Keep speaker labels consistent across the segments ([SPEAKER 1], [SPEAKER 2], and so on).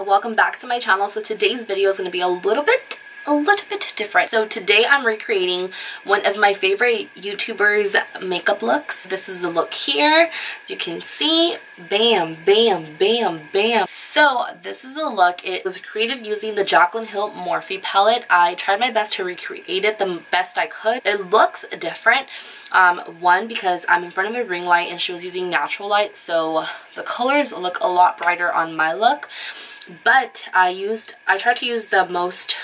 [SPEAKER 1] Welcome back to my channel. So today's video is going to be a little bit different. So today I'm recreating one of my favorite YouTubers' makeup looks. This is the look here. As you can see, bam, bam, bam, bam. So this is a look. It was created using the Jaclyn Hill Morphe palette. I tried my best to recreate it the best I could. It looks different. One, because I'm in front of a ring light and she was using natural light, so the colors look a lot brighter on my look. But I tried to use the most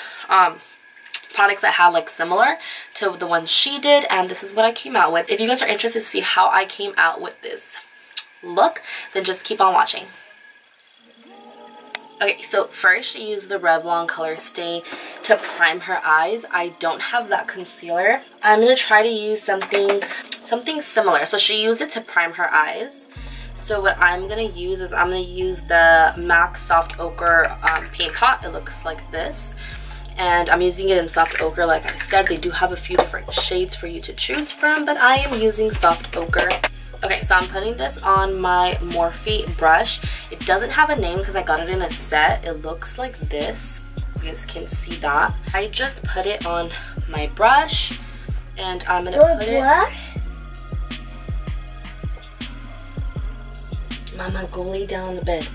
[SPEAKER 1] products that had like similar to the ones she did, and this is what I came out with. If you guys are interested to see how I came out with this look, then just keep on watching. Okay, so first she used the Revlon Color Stay to prime her eyes. I don't have that concealer. I'm going to try to use something similar. So she used it to prime her eyes. So what I'm going to use is I'm going to use the MAC Soft Ochre paint pot. It looks like this. And I'm using it in Soft Ochre. Like I said, they do have a few different shades for you to choose from, but I am using Soft Ochre. Okay, so I'm putting this on my Morphe brush. It doesn't have a name because I got it in a set. It looks like this. You guys can see that. I just put it on my brush, and I'm gonna put it. Mama, go lay down on the bed.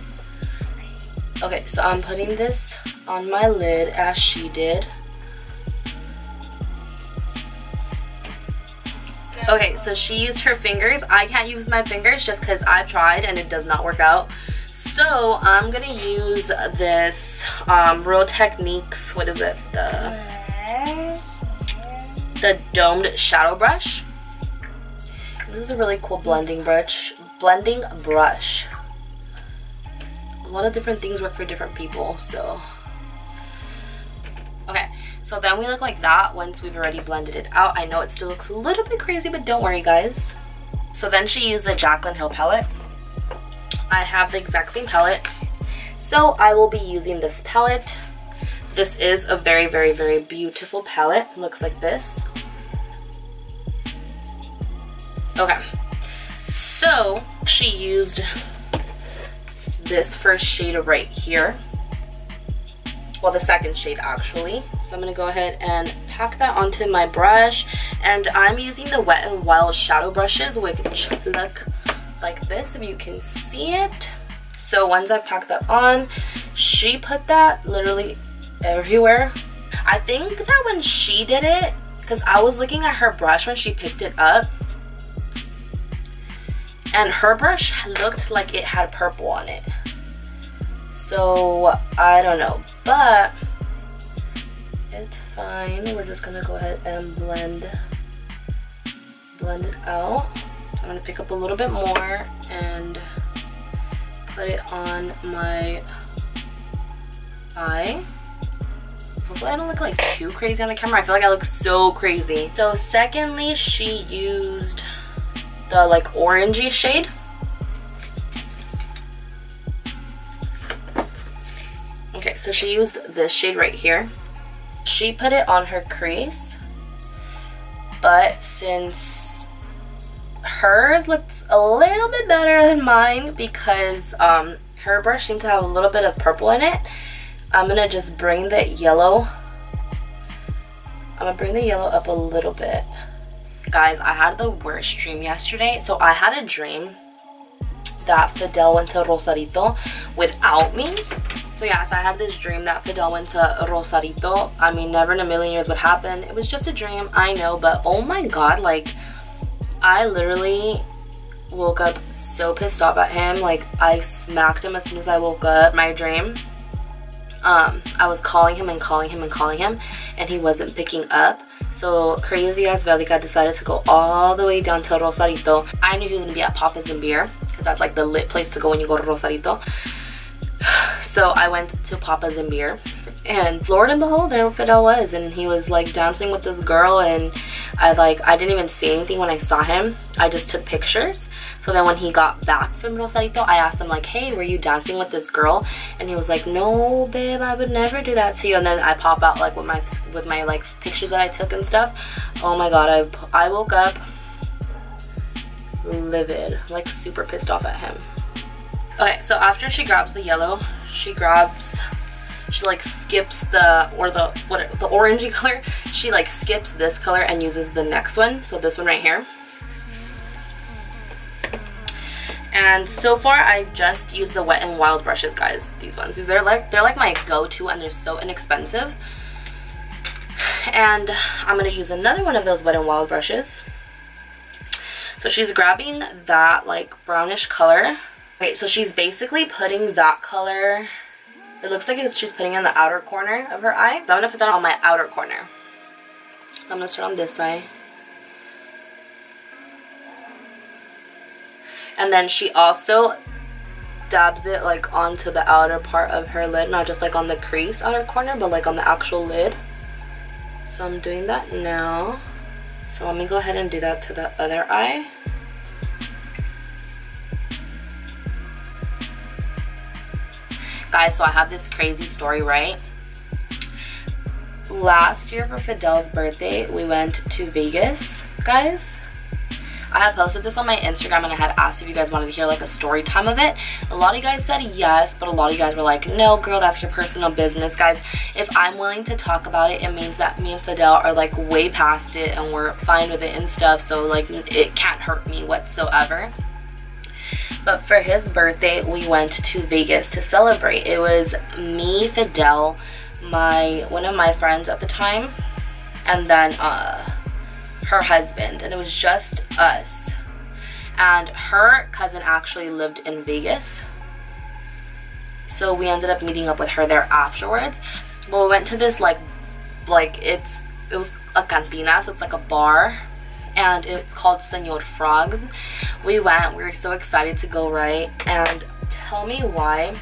[SPEAKER 1] Okay, so I'm putting this on my lid as she did. Okay, so she used her fingers. I can't use my fingers just because I've tried and it does not work out. So I'm gonna use this Real Techniques, what is it? The domed shadow brush. This is a really cool blending brush. A lot of different things work for different people, so. Okay. So then we look like that once we've already blended it out. I know it still looks a little bit crazy, but don't worry, guys. So then she used the Jaclyn Hill palette. I have the exact same palette. So I will be using this palette. This is a very, very, very beautiful palette. It looks like this. Okay. So she used this first shade right here. Well, the second shade actually. So I'm going to go ahead and pack that onto my brush, and I'm using the Wet n Wild shadow brushes, which look like this if you can see it. So once I pack that on, she put that literally everywhere. I think that when she did it, because I was looking at her brush when she picked it up, and her brush looked like it had purple on it. So I don't know, but it's fine. We're just gonna go ahead and blend it out. So I'm gonna pick up a little bit more and put it on my eye. Hopefully I don't look like too crazy on the camera. I feel like I look so crazy. So secondly, she used the like orangey shade. Okay, so she used this shade right here. She put it on her crease, but since hers looks a little bit better than mine because her brush seemed to have a little bit of purple in it, I'm gonna just bring the yellow. I'm gonna bring the yellow up a little bit. Guys, I had the worst dream yesterday. So I had a dream that Fidel went to Rosarito without me. So yeah, so I had this dream that Fidel went to Rosarito. I mean, never in a million years would happen. It was just a dream, I know, but oh my god, like, I literally woke up so pissed off at him. Like, I smacked him as soon as I woke up. My dream, I was calling him and calling him and calling him, and he wasn't picking up. So crazy ass Velica decided to go all the way down to Rosarito. I knew he was gonna be at Papa's and Beer because that's like the lit place to go when you go to Rosarito. So I went to Papa's and Beer, and Lord and behold, there Fidel was, and he was like dancing with this girl, and I didn't even say anything when I saw him. I just took pictures. So then when he got back from Rosarito, I asked him like, hey, were you dancing with this girl? And he was like, no babe, I would never do that to you. And then I pop out like with my like pictures that I took and stuff. Oh my god, I woke up livid, like super pissed off at him. Okay, so after she grabs the yellow she like skips the orangey color. She like skips this color and uses the next one, so this one right here. And so far I've just used the Wet n Wild brushes, guys. These ones, they're like my go-to, and they're so inexpensive. And I'm gonna use another one of those Wet n Wild brushes. So she's grabbing that like brownish color. Wait, so she's basically putting that color, it looks like she's putting in the outer corner of her eye. So I'm gonna put that on my outer corner. So I'm gonna start on this side. And then she also dabs it like onto the outer part of her lid, not just like on the crease outer corner, but like on the actual lid. So I'm doing that now. So let me go ahead and do that to the other eye. Guys, so I have this crazy story, right? Last year for Fidel's birthday, we went to Vegas, guys. I had posted this on my Instagram and I had asked if you guys wanted to hear like a story time of it. A lot of you guys said yes, but a lot of you guys were like, no girl, that's your personal business. Guys, if I'm willing to talk about it, it means that me and Fidel are like way past it and we're fine with it and stuff, so like it can't hurt me whatsoever. But for his birthday, we went to Vegas to celebrate. It was me, Fidel, one of my friends at the time, and then her husband, and it was just us. And her cousin actually lived in Vegas, so we ended up meeting up with her there afterwards. Well, we went to this it was a cantina, so it's like a bar, and it's called Senor Frogs. We went, we were so excited to go, right? And tell me why.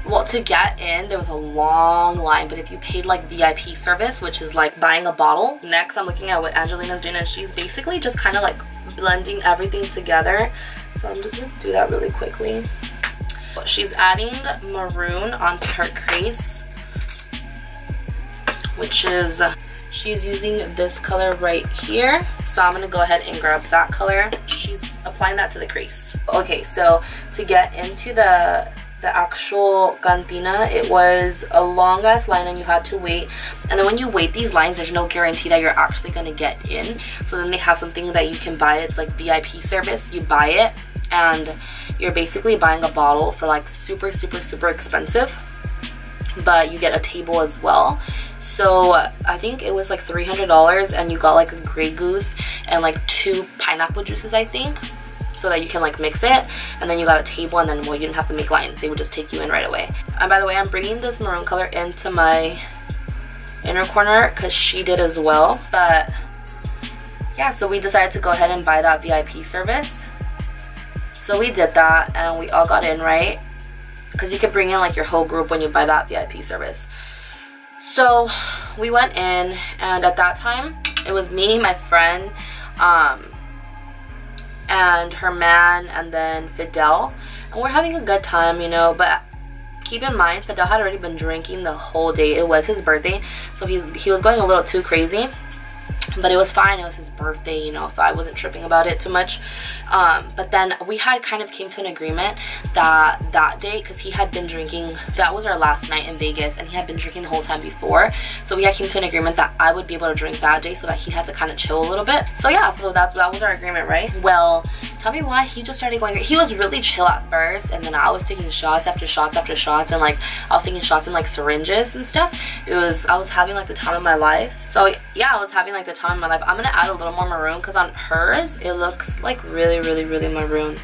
[SPEAKER 1] Well, to get in, there was a long line, but if you paid like VIP service, which is like buying a bottle. Next, I'm looking at what Angelina's doing, and she's basically just kind of like blending everything together. So I'm just gonna do that really quickly. She's adding maroon onto her crease, which is, she's using this color right here. So I'm gonna go ahead and grab that color. She's applying that to the crease. Okay, so to get into the actual cantina, it was a long ass line and you had to wait. And then when you wait these lines, there's no guarantee that you're actually gonna get in. So then they have something that you can buy. It's like VIP service. You buy it and you're basically buying a bottle for like super expensive, but you get a table as well. So I think it was like $300, and you got like a Grey Goose and like 2 pineapple juices, I think, so that you can like mix it. And then you got a table, and then, well, you didn't have to make line, they would just take you in right away. And by the way, I'm bringing this maroon color into my inner corner because she did as well. But yeah, so we decided to go ahead and buy that VIP service. So we did that and we all got in, right? Because you could bring in like your whole group when you buy that VIP service. So we went in, and at that time it was me, my friend, and her man, and then Fidel, and we're having a good time, you know. But keep in mind, Fidel had already been drinking the whole day. It was his birthday, so he was going a little too crazy, but it was fine. It was his birthday, you know, so I wasn't tripping about it too much. But then we had kind of came to an agreement that day, because he had been drinking, that was our last night in Vegas, and he had been drinking the whole time before. So we had came to an agreement that I would be able to drink that day, so that he had to kind of chill a little bit. So yeah, so that was our agreement, right? Well, tell me why he just started going. He was really chill at first, and then I was taking shots after shots after shots, and like I was taking shots in like syringes and stuff. I was having like the time of my life. So yeah, I was having like the time of my life. I'm gonna add a little more maroon because on hers it looks like really maroon.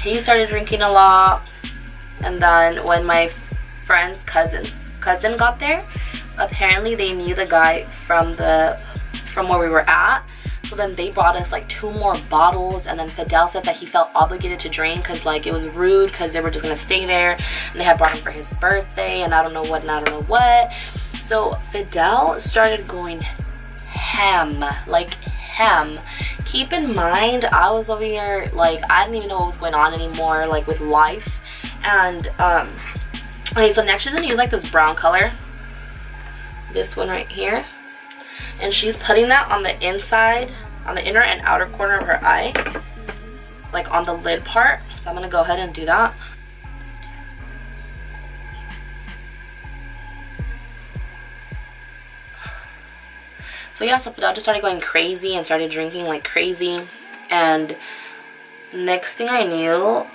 [SPEAKER 1] He started drinking a lot, and then when my friend's cousin got there, apparently they knew the guy from where we were at. So then they brought us like 2 more bottles, and then Fidel said that he felt obligated to drink because like it was rude because they were just gonna stay there, and they had brought him for his birthday and I don't know what and I don't know what. So Fidel started going ham, like ham. Keep in mind, I was over here like I didn't even know what was going on anymore, like with life. And okay, so next she's gonna use like this brown color, this one right here, and she's putting that on the inside, on the inner and outer corner of her eye. like on the lid part. So I'm gonna go ahead and do that. So yeah, so Fidel just started going crazy and started drinking like crazy. And next thing I knew,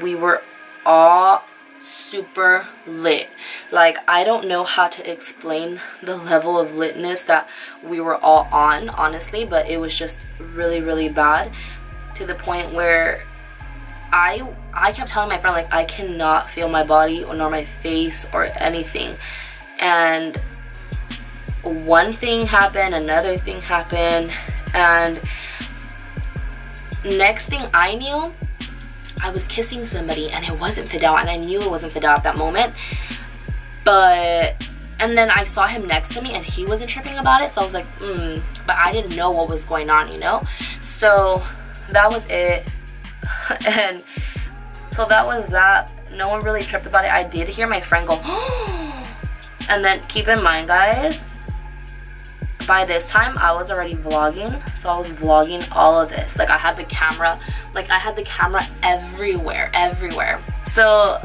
[SPEAKER 1] we were all super lit. Like, I don't know how to explain the level of litness that we were all on, honestly, but it was just really, really bad, to the point where I kept telling my friend, like, I cannot feel my body or nor my face or anything. And one thing happened, another thing happened, and next thing I knew, I was kissing somebody and it wasn't Fidel, and I knew it wasn't Fidel at that moment. And then I saw him next to me and he wasn't tripping about it, so I was like, but I didn't know what was going on, you know? So that was it. And so that was that. No one really tripped about it. I did hear my friend go, and then keep in mind, guys, by this time I was already vlogging, so I was vlogging all of this. Like, I had the camera everywhere. So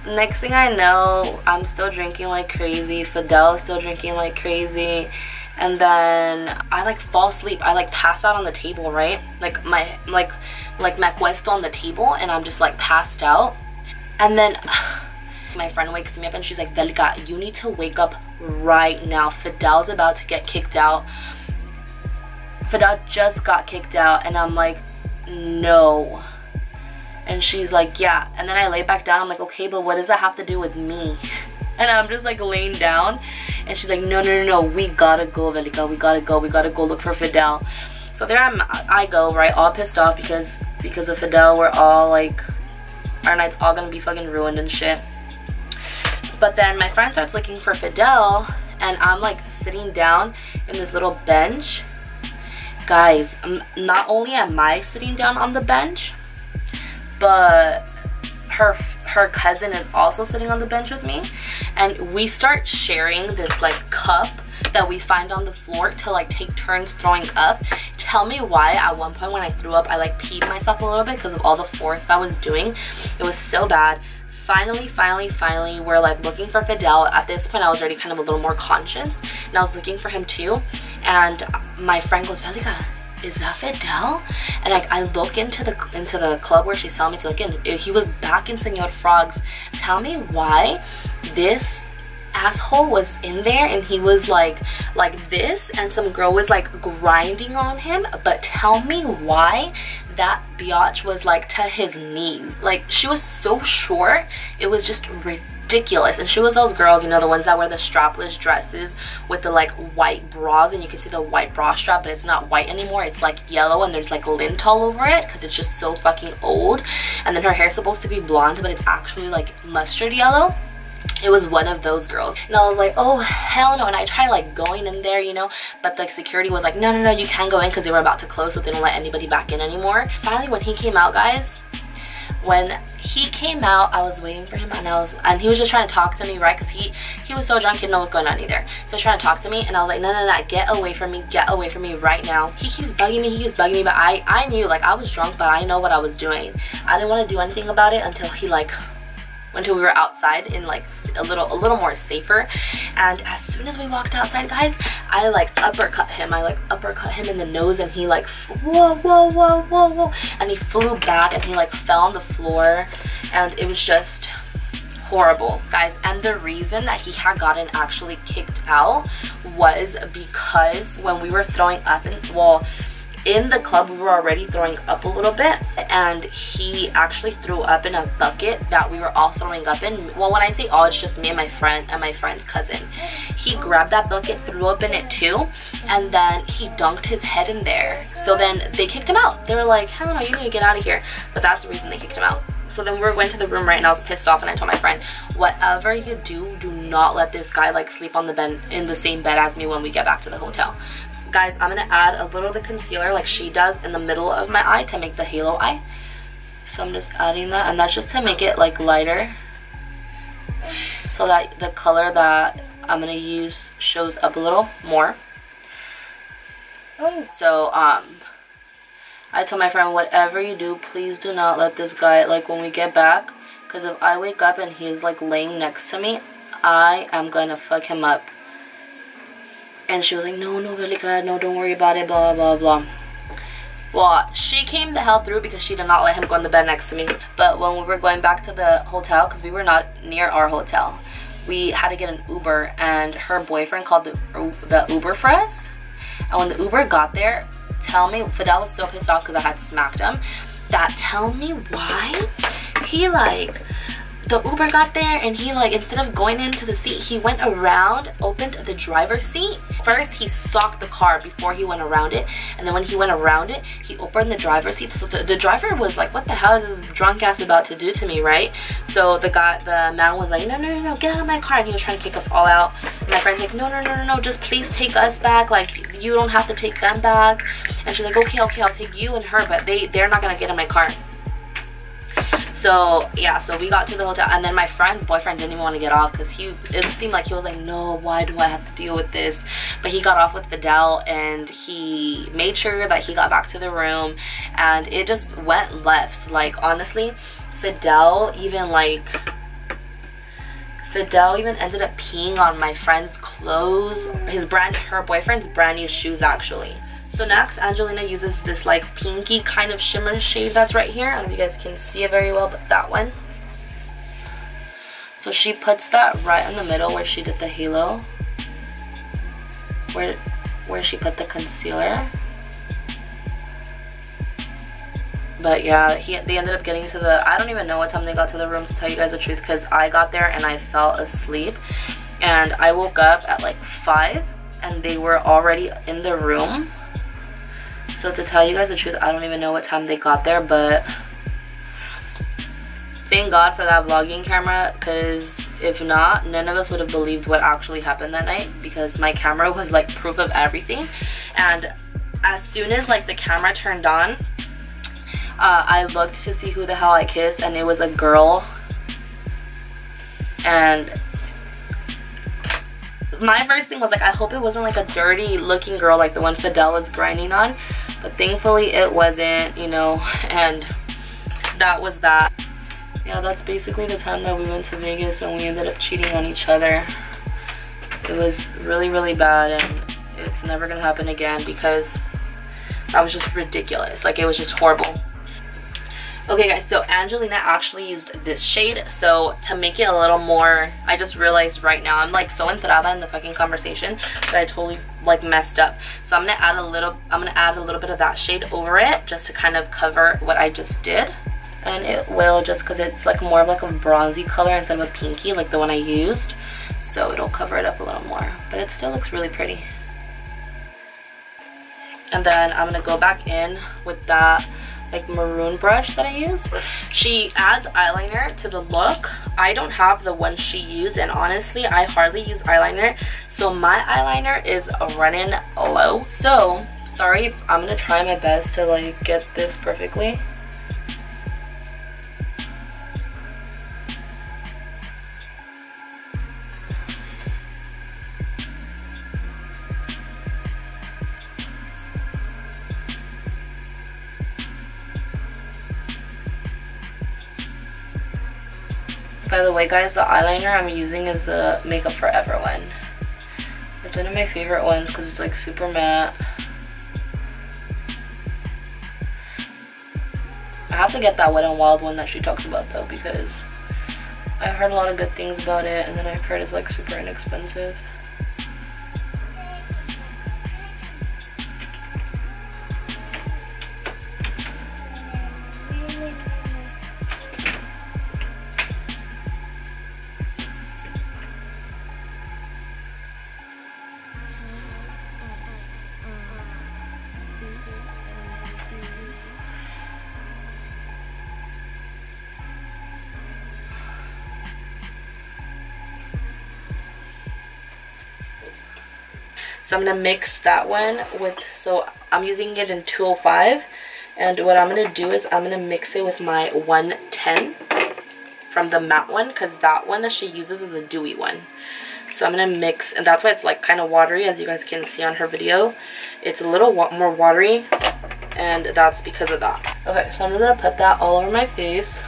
[SPEAKER 1] next thing I know, I'm still drinking like crazy. Fidel is still drinking like crazy. And then I like fall asleep. I like pass out on the table, right? Like me acuesto on the table, and I'm just like passed out. And then my friend wakes me up and she's like, Velica, you need to wake up right now. Fidel's about to get kicked out. Fidel just got kicked out. And I'm like, no. And she's like, yeah. And then I lay back down. I'm like, okay, but what does that have to do with me? And I'm just like laying down. And she's like, no, we gotta go, Velica. We gotta go look for Fidel. So there I go, right, all pissed off because of Fidel. We're all like, our night's all gonna be fucking ruined and shit. But then my friend starts looking for Fidel, and I'm like sitting down in this little bench. Guys, not only am I sitting down on the bench, but her cousin is also sitting on the bench with me, and we start sharing this like cup that we find on the floor to like take turns throwing up. Tell me why at one point when I threw up, I like peed myself a little bit because of all the force I was doing. It was so bad. Finally, we're like looking for Fidel. At this point, I was already kind of a little more conscious, and I was looking for him too. And my friend goes, Velica, is that Fidel? And like, I look into the club where she's telling me to look in. He was back in Senor Frog's. Tell me why this asshole was in there, and he was like this, and some girl was like grinding on him. But tell me why that biatch was like to his knees. Like, she was so short, it was just ridiculous. And she was those girls, you know, the ones that wear the strapless dresses with the like white bras, and you can see the white bra strap, but it's not white anymore, it's like yellow, and there's like lint all over it because it's just so fucking old. And then her hair's supposed to be blonde, but it's actually like mustard yellow. It was one of those girls, and I was like, oh hell no. And I tried like going in there, you know, but like security was like, no, you can't go in, because they were about to close, so they don't let anybody back in anymore. Finally, when he came out, guys, when he came out, I was waiting for him, and he was just trying to talk to me, right? Because he was so drunk, he didn't know what's going on either. He was trying to talk to me, and I was like, no, get away from me right now. He keeps bugging me, but I knew, like, I was drunk, but I know what I was doing. I didn't want to do anything about it until we were outside in like a little more safer. And as soon as we walked outside, guys, I like uppercut him in the nose, and he like whoa, and he flew back, and he like fell on the floor, and it was just horrible, guys. And the reason that he had gotten actually kicked out was because when we were throwing up, in the club we were already throwing up a little bit, and he actually threw up in a bucket that we were all throwing up in. Well, when I say all, it's just me and my friend and my friend's cousin. He grabbed that bucket, threw up in it too, and then he dunked his head in there. So then they kicked him out. They were like, hell no, you need to get out of here. But that's the reason they kicked him out. So then we went to the room, right, and I was pissed off, and I told my friend, whatever you do not let this guy like sleep on the bed in the same bed as me when we get back to the hotel. Guys, I'm going to add a little of the concealer like she does in the middle of my eye to make the halo eye. So I'm just adding that, and that's just to make it like lighter, so that the color that I'm going to use shows up a little more. So I told my friend, whatever you do, please do not let this guy, like, when we get back, because if I wake up and he's like laying next to me, I am gonna fuck him up. And she was like, no, Velica, no, don't worry about it, blah, blah, blah. Well, she came the hell through because she did not let him go in the bed next to me. But when we were going back to the hotel, because we were not near our hotel, we had to get an Uber, and her boyfriend called the Uber for us. And when the Uber got there, tell me, Fidel was so pissed off because I had smacked him, that tell me why he, like, the Uber got there and he, like, instead of going into the seat, he went around, opened the driver's seat. First, he socked the car before he went around it, and then when he went around it, he opened the driver's seat. So the driver was like, what the hell is this drunk ass about to do to me, right? So the man was like, no, get out of my car, and he was trying to kick us all out. And my friend's like, no, just please take us back, like, you don't have to take them back. And she's like, okay, I'll take you and her, but they're not gonna get in my car. So yeah, so we got to the hotel, and then my friend's boyfriend didn't even want to get off because it seemed like he was like, no, why do I have to deal with this? But he got off with Fidel, and he made sure that he got back to the room, and it just went left. Like, honestly, Fidel even ended up peeing on my friend's clothes, her boyfriend's brand new shoes, actually. So next, Angelina uses this like pinky kind of shimmer shade that's right here. I don't know if you guys can see it very well, but that one. So she puts that right in the middle where she did the halo, where she put the concealer. But yeah, they ended up getting to the, I don't even know what time they got to the room, to tell you guys the truth, because I got there and I fell asleep, and I woke up at like 5 and they were already in the room. So to tell you guys the truth, I don't even know what time they got there, but thank God for that vlogging camera, because if not, none of us would have believed what actually happened that night, because my camera was like proof of everything. And as soon as like the camera turned on, I looked to see who the hell I kissed, and it was a girl. And my first thing was like, I hope it wasn't like a dirty looking girl like the one Fidel was grinding on, but thankfully it wasn't, you know. And that was that. Yeah, that's basically the time that we went to Vegas and we ended up cheating on each other. It was really bad, and it's never gonna happen again because that was just ridiculous. Like, it was just horrible. Okay guys, so Angelina actually used this shade. So to make it a little more, I just realized right now, I'm like so entrada in the fucking conversation that I totally like messed up. So I'm gonna add a little bit of that shade over it, just to kind of cover what I just did. And it will, just because it's like more of like a bronzy color instead of a pinky like the one I used. So it'll cover it up a little more, but it still looks really pretty. And then I'm gonna go back in with that like maroon brush that I use. She adds eyeliner to the look. I don't have the one she used, and honestly I hardly use eyeliner, so my eyeliner is running low. So sorry if I'm gonna try my best to like get this perfectly. By the way guys, the eyeliner I'm using is the Makeup Forever one. It's one of my favorite ones because it's like super matte. I have to get that Wet n Wild one that she talks about though, because I've heard a lot of good things about it, and then I've heard it's like super inexpensive. So I'm going to mix that one with, so I'm using it in 205. And what I'm going to do is I'm going to mix it with my 110 from the matte one, because that one that she uses is the dewy one. So I'm going to mix, and that's why it's like kind of watery, as you guys can see on her video. It's a little more watery. and that's because of that. Okay, so I'm just gonna put that all over my face.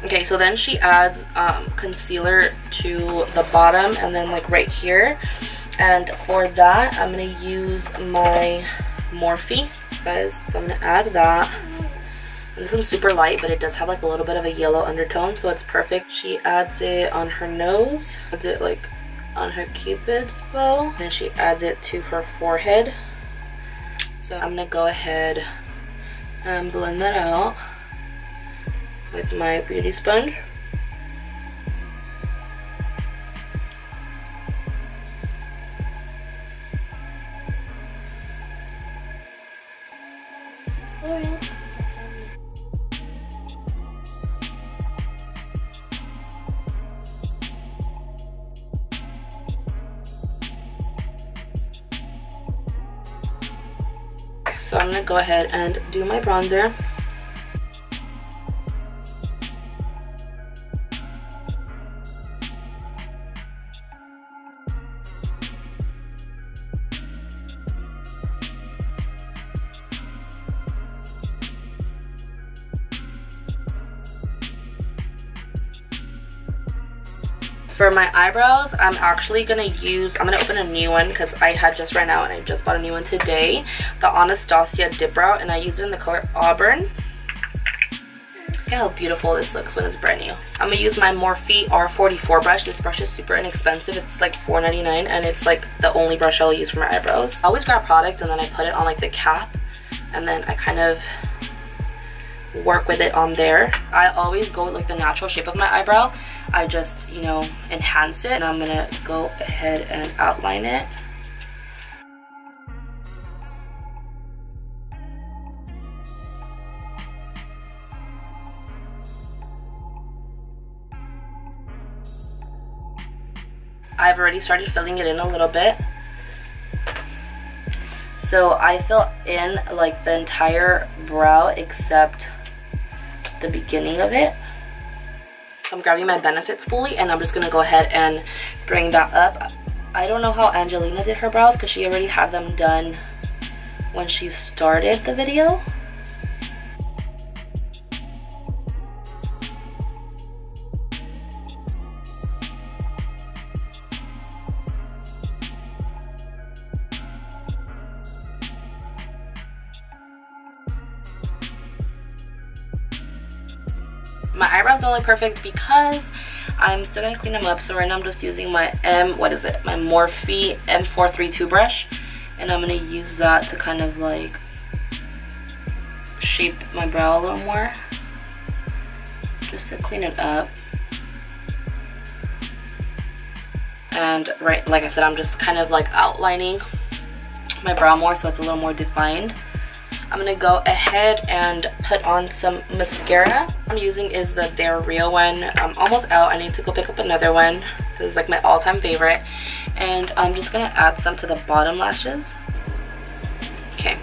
[SPEAKER 1] Okay, so then she adds concealer to the bottom and then like right here. And for that, I'm going to use my Morphe, guys. So I'm going to add that. And this one's super light, but it does have like a little bit of a yellow undertone, so it's perfect. She adds it on her nose, adds it like on her cupid's bow, and she adds it to her forehead. So I'm going to go ahead and blend that out with my beauty sponge. So I'm gonna go ahead and do my bronzer. For my eyebrows, I'm actually gonna open a new one because I had just ran out and I just bought a new one today. The Anastasia Dip Brow, and I used it in the color Auburn. Look at how beautiful this looks when it's brand new. I'm gonna use my Morphe R44 brush. This brush is super inexpensive. It's like $4.99 and it's like the only brush I'll use for my eyebrows. I always grab product and then I put it on like the cap and then I kind of work with it on there. I always go with like the natural shape of my eyebrow. I just, you know, enhance it, and I'm gonna go ahead and outline it. I've already started filling it in a little bit. So I fill in like the entire brow except the beginning of it. I'm grabbing my Benefit spoolie and I'm just gonna go ahead and bring that up. I don't know how Angelina did her brows because she already had them done when she started the video. My eyebrows are only perfect because I'm still gonna clean them up. So right now I'm just using my my Morphe M432 brush, and I'm gonna use that to kind of like shape my brow a little more, just to clean it up. And right, like I said, I'm just kind of like outlining my brow more so it's a little more defined. I'm gonna go ahead and put on some mascara. I'm using is the They're Real one. I'm almost out. I need to go pick up another one. This is like my all-time favorite. And I'm just gonna add some to the bottom lashes. Okay,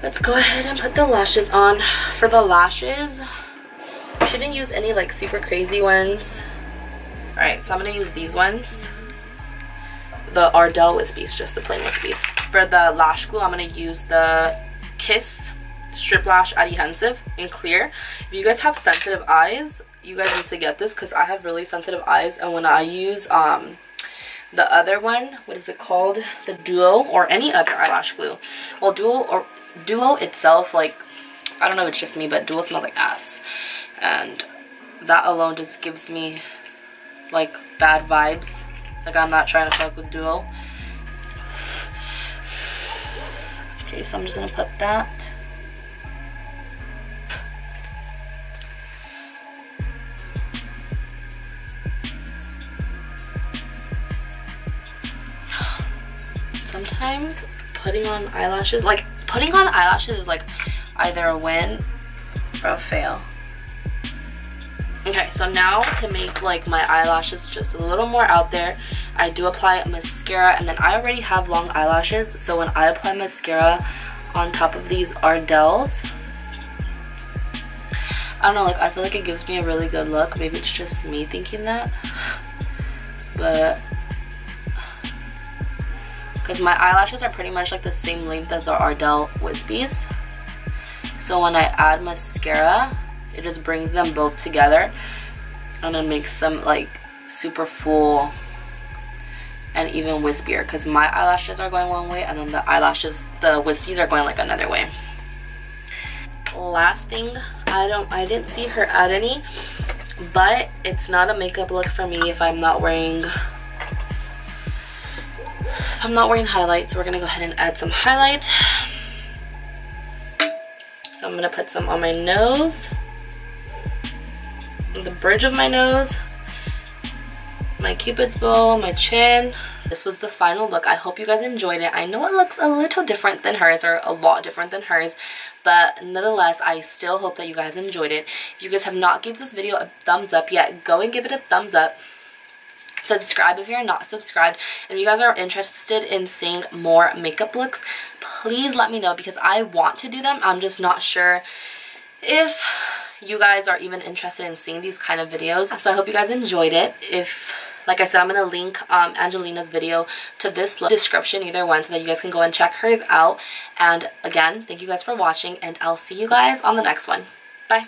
[SPEAKER 1] let's go ahead and put the lashes on. For the lashes, I shouldn't use any like super crazy ones. Alright, so I'm gonna use these ones. The Ardell Wispies, just the plain Wispies. For the lash glue, I'm gonna use the Kiss Strip Lash Adhesive in clear. If you guys have sensitive eyes, you guys need to get this because I have really sensitive eyes, and when I use the other one, what is it called, the Duo or any other eyelash glue, well, Duo itself, like, I don't know if it's just me, but Duo smells like ass, and that alone just gives me like bad vibes. Like, I'm not trying to fuck with Duo. Okay, so I'm just gonna put that. sometimes putting on eyelashes, like putting on eyelashes is like either a win or a fail. Okay, so now to make like my eyelashes just a little more out there, I do apply mascara, and then I already have long eyelashes, so when I apply mascara on top of these Ardell's, I don't know, like I feel like it gives me a really good look. Maybe it's just me thinking that, but because my eyelashes are pretty much like the same length as the Ardell wispies, so when I add mascara, it just brings them both together and it makes them like super full and even wispier, because my eyelashes are going one way and then the wispies are going like another way. Last thing, I didn't see her add any, but it's not a makeup look for me if I'm not wearing highlight. So we're gonna go ahead and add some highlight. So I'm gonna put some on my nose, the bridge of my nose, my cupid's bow, my chin. This was the final look. I hope you guys enjoyed it. I know it looks a little different than hers, or a lot different than hers, but nonetheless, I still hope that you guys enjoyed it. If you guys have not given this video a thumbs up yet, go and give it a thumbs up. Subscribe if you're not subscribed. And if you guys are interested in seeing more makeup looks, please let me know, because I want to do them. I'm just not sure if you guys are even interested in seeing these kind of videos. So I hope you guys enjoyed it. If, like I said, I'm going to link Angelina's video to this description, either one, so that you guys can go and check hers out. And again, thank you guys for watching, and I'll see you guys on the next one. Bye.